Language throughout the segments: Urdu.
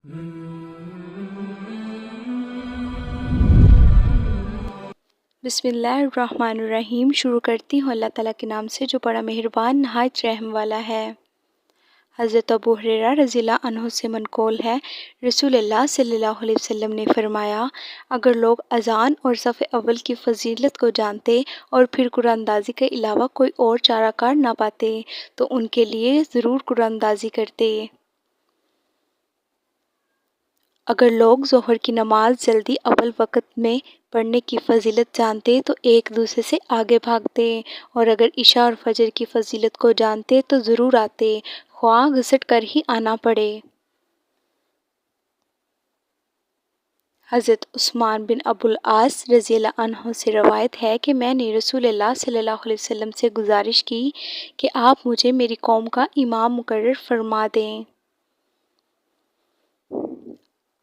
بسم اللہ الرحمن الرحیم۔ شروع کرتی ہوں اللہ تعالیٰ کے نام سے جو بڑا مہربان نہایت رحم والا ہے۔ حضرت ابو ہریرہ رضی اللہ عنہ سے منقول ہے، رسول اللہ صلی اللہ علیہ وسلم نے فرمایا، اگر لوگ اذان اور صف اول کی فضیلت کو جانتے اور پھر قرآن اندازی کے علاوہ کوئی اور چارہ کار نہ پاتے تو ان کے لیے ضرور قرآن اندازی کرتے۔ اگر لوگ ظہر کی نماز جلدی اول وقت میں پڑھنے کی فضیلت جانتے تو ایک دوسرے سے آگے بھاگتے، اور اگر عشاء اور فجر کی فضیلت کو جانتے تو ضرور آتے، خواہ گھسٹ کر ہی آنا پڑے۔ حضرت عثمان بن ابو العاص رضی اللہ عنہ سے روایت ہے کہ میں نے رسول اللہ صلی اللہ علیہ وسلم سے گزارش کی کہ آپ مجھے میری قوم کا امام مقرر فرما دیں۔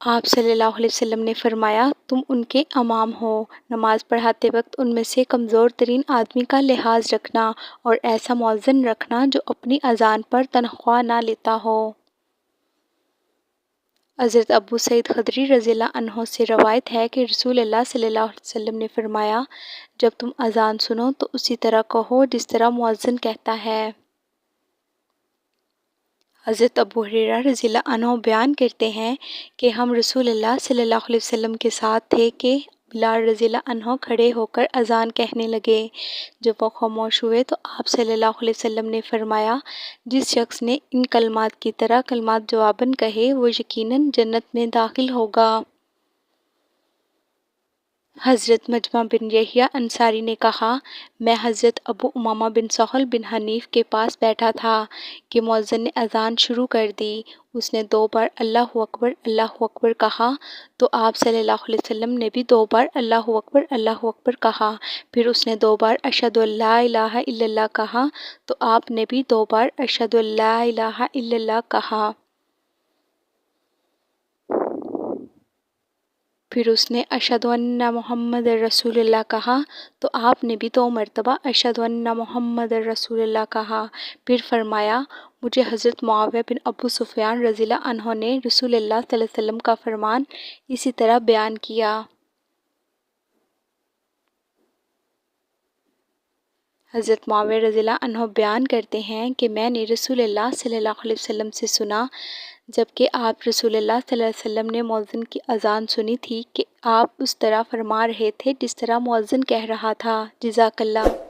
آپ صلی اللہ علیہ وسلم نے فرمایا، تم ان کے امام ہو، نماز پڑھاتے وقت ان میں سے کمزور ترین آدمی کا لحاظ رکھنا اور ایسا مؤذن رکھنا جو اپنی اذان پر تنخواہ نہ لیتا ہو۔ حضرت ابو سعید خدری رضی اللہ عنہ سے روایت ہے کہ رسول اللہ صلی اللہ علیہ وسلم نے فرمایا، جب تم اذان سنو تو اسی طرح کہو جس طرح مؤذن کہتا ہے۔ حضرت ابو ہریرہ رضی اللہ عنہ بیان کرتے ہیں کہ ہم رسول اللہ صلی اللہ علیہ وسلم کے ساتھ تھے کہ بلال رضی اللہ عنہ کھڑے ہو کر اذان کہنے لگے۔ جب وہ خاموش ہوئے تو آپ صلی اللہ علیہ وسلم نے فرمایا، جس شخص نے ان کلمات کی طرح کلمات جواباً کہے وہ یقیناً جنت میں داخل ہوگا۔ حضرت مجمع بن یحییٰ انصاری نے کہا، میں حضرت ابو امامہ بن سہل بن حنیف کے پاس بیٹھا تھا کہ مؤذن نے اذان شروع کر دی۔ اس نے 2 بار اللہ اکبر کہا تو آپ صلی اللہ علیہ وسلم نے بھی 2 بار اللہ اکبر کہا۔ پھر اس نے 2 بار اشہد ان لا الہ الا اللہ کہا تو آپ نے بھی 2 بار اشہد ان لا الہ الا اللہ کہا۔ پھر اس نے اشہد ان محمد رسول اللہ کہا تو آپ نے بھی 2 مرتبہ اشہد ان محمد رسول اللہ کہا۔ پھر فرمایا، مجھے حضرت معاویہ بن ابو سفیان رضی اللہ عنہ نے رسول اللہ صلی اللہ علیہ وسلم کا فرمان اسی طرح بیان کیا۔ حضرت معاویہ رضی اللہ عنہ بیان کرتے ہیں کہ میں نے رسول اللہ صلی اللہ علیہ وسلم سے سنا جبکہ آپ رسول اللہ صلی اللہ علیہ وسلم نے مؤذن کی اذان سنی تھی کہ آپ اس طرح فرما رہے تھے جس طرح مؤذن کہہ رہا تھا۔ جزاک اللہ۔